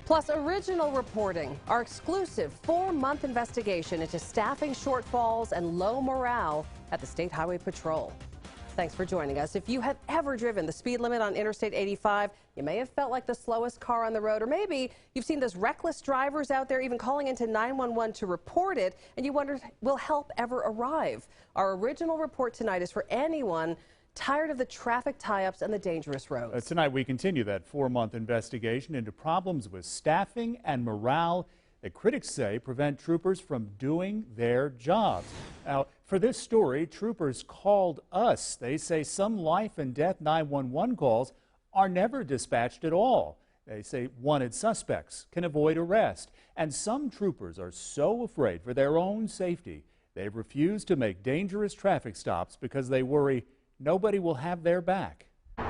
Plus, original reporting, our exclusive 4-month investigation into staffing shortfalls and low morale at the State Highway Patrol. Thanks for joining us. If you have ever driven the speed limit on Interstate 85, you may have felt like the slowest car on the road, or maybe you've seen those reckless drivers out there even calling into 911 to report it, and you wonder, will help ever arrive? Our original report tonight is for anyone tired of the traffic tie-ups and the dangerous roads. Tonight we continue that 4-month investigation into problems with staffing and morale that critics say prevent troopers from doing their jobs. Now, for this story, troopers called us. They say some life and death 911 calls are never dispatched at all. They say wanted suspects can avoid arrest. And some troopers are so afraid for their own safety, they've refused to make dangerous traffic stops because they worry nobody will have their back. On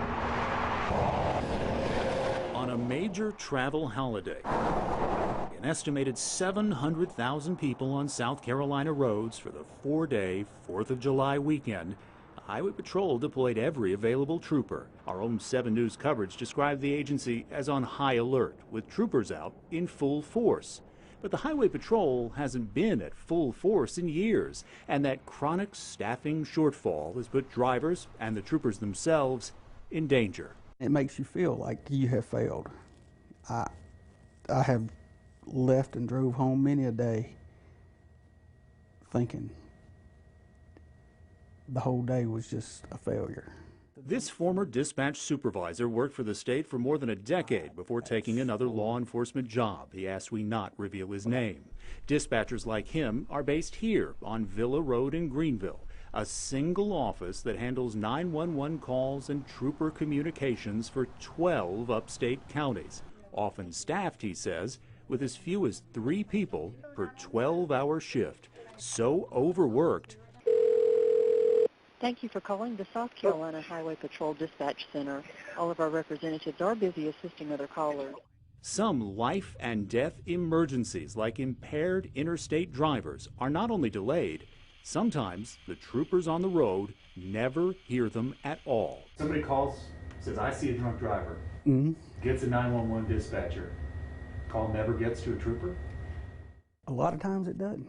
a major travel holiday, an estimated 700,000 people on South Carolina roads for the 4-day 4th of July weekend, the Highway Patrol deployed every available trooper. Our own 7 News coverage described the agency as on high alert, with troopers out in full force. But the Highway Patrol hasn't been at full force in years, and that chronic staffing shortfall has put drivers and the troopers themselves in danger. It makes you feel like you have failed. I have left and drove home many a day thinking the whole day was just a failure. This former dispatch supervisor worked for the state for more than a decade before taking another law enforcement job. He asked we not reveal his name. Dispatchers like him are based here on Villa Road in Greenville, a single office that handles 911 calls and trooper communications for 12 upstate counties. Often staffed, he says, with as few as 3 people per 12-hour shift. So overworked. Thank you for calling the South Carolina Highway Patrol Dispatch Center. All of our representatives are busy assisting other callers. Some life and death emergencies, like impaired interstate drivers, are not only delayed, sometimes the troopers on the road never hear them at all. Somebody calls, says, I see a drunk driver, gets a 911 dispatcher. Call never gets to a trooper? A lot of times it doesn't.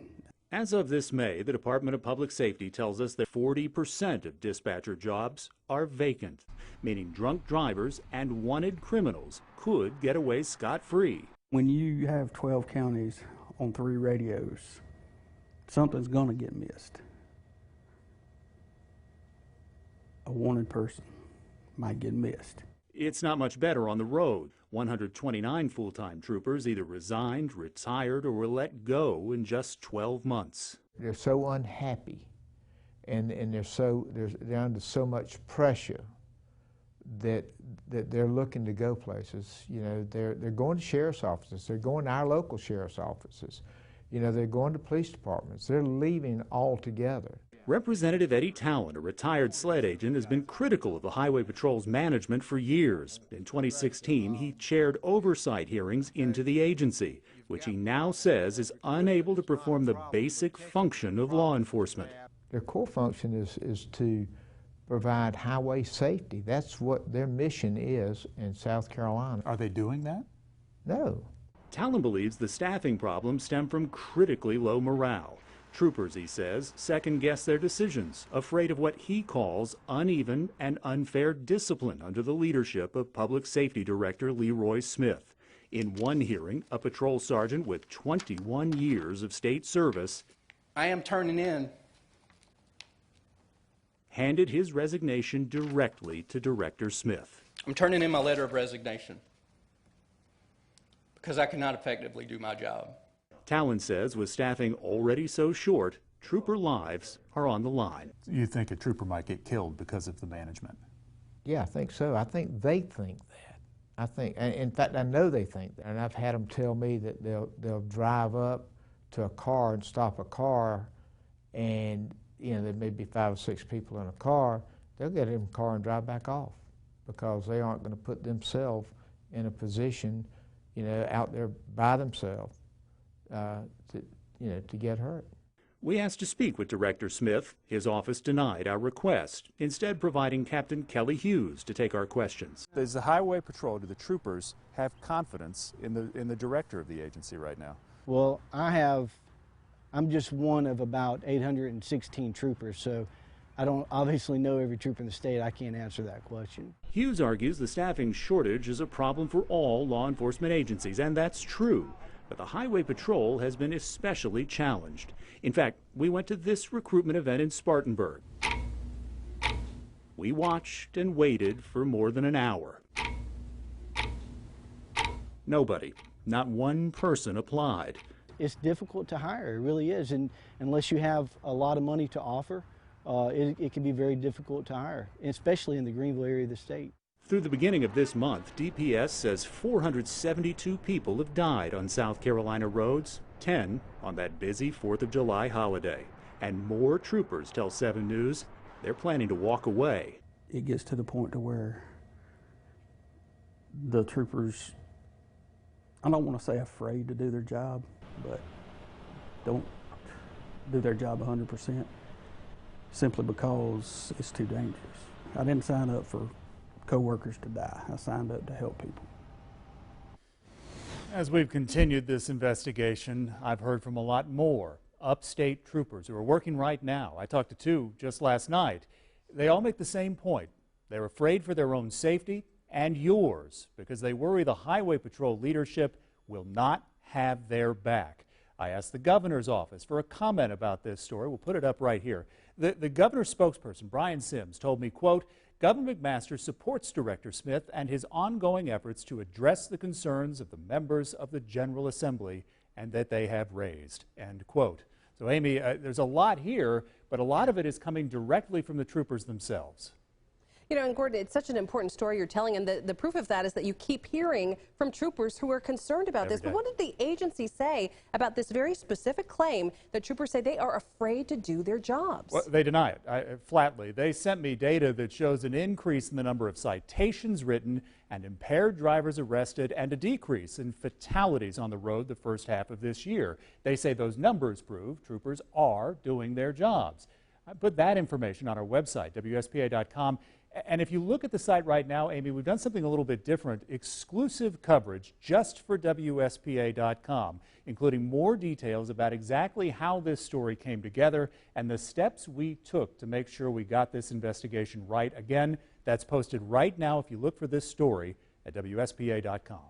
As of this May, the Department of Public Safety tells us that 40% of dispatcher jobs are vacant, meaning drunk drivers and wanted criminals could get away scot-free. When you have 12 counties on 3 radios, something's going to get missed. A wanted person might get missed. It's not much better on the road. 129 full-time troopers either resigned, retired, or were let go in just 12 months. They're so unhappy, and they're under so much pressure that they're looking to go places. You know, they're going to sheriff's offices. They're going to our local sheriff's offices. You know, they're going to police departments. They're leaving altogether. Representative Eddie Talon, a retired SLED agent, has been critical of the Highway Patrol's management for years. In 2016, he chaired oversight hearings into the agency, which he now says is unable to perform the basic function of law enforcement. Their core function is to provide highway safety. That's what their mission is in South Carolina. Are they doing that? No. Talon believes the staffing problems stem from critically low morale. Troopers, he says, second-guess their decisions, afraid of what he calls uneven and unfair discipline under the leadership of Public Safety Director Leroy Smith. In one hearing, a patrol sergeant with 21 years of state service I am turning in. Handed his resignation directly to Director Smith. I'm turning in my letter of resignation because I cannot effectively do my job. Talon says with staffing already so short, trooper lives are on the line. You think a trooper might get killed because of the management? Yeah, I think so. I think they think that. In fact, I know they think that. And I've had them tell me that they'll drive up to a car and stop a car, and you know, there may be 5 or 6 people in a car. They'll get in the car and drive back off because they aren't going to put themselves in a position, you know, out there by themselves to get hurt. We asked to speak with Director Smith. His office denied our request, instead providing Captain Kelly Hughes to take our questions. Does the Highway Patrol, do the troopers have confidence in the director of the agency right now? Well, I'm just one of about 816 troopers, so I don't obviously know every trooper in the state. I can't answer that question. Hughes argues the staffing shortage is a problem for all law enforcement agencies, and that's true. But the Highway Patrol has been especially challenged. In fact, we went to this recruitment event in Spartanburg. We watched and waited for more than an hour. Nobody, not one person applied. It's difficult to hire, it really is, and unless you have a lot of money to offer, it can be very difficult to hire, especially in the Greenville area of the state. Through the beginning of this month, DPS says 472 people have died on South Carolina roads, 10 on that busy 4th of July holiday. And more troopers tell 7 News they're planning to walk away. It gets to the point to where the troopers, I don't want to say afraid to do their job, but don't do their job 100% simply because it's too dangerous. I didn't sign up for co-workers to die. I signed up to help people. As we've continued this investigation, I've heard from a lot more upstate troopers who are working right now. I talked to 2 just last night. They all make the same point. They're afraid for their own safety and yours because they worry the Highway Patrol leadership will not have their back. I asked the governor's office for a comment about this story. We'll put it up right here. The governor's spokesperson, Brian Sims, told me, quote, Governor McMaster supports Director Smith and his ongoing efforts to address the concerns of the members of the General Assembly and that they have raised, end quote. So, Amy, there's a lot here, but a lot of it is coming directly from the troopers themselves. You know, and Gordon, it's such an important story you're telling, and the proof of that is that you keep hearing from troopers who are concerned about this. But what did the agency say about this very specific claim that troopers say they are afraid to do their jobs? Well, they deny it flatly. They sent me data that shows an increase in the number of citations written and impaired drivers arrested and a decrease in fatalities on the road the first half of this year. They say those numbers prove troopers are doing their jobs. I put that information on our website, WSPA.com. And if you look at the site right now, Amy, we've done something a little bit different. Exclusive coverage just for WSPA.com, including more details about exactly how this story came together and the steps we took to make sure we got this investigation right. Again, that's posted right now if you look for this story at WSPA.com.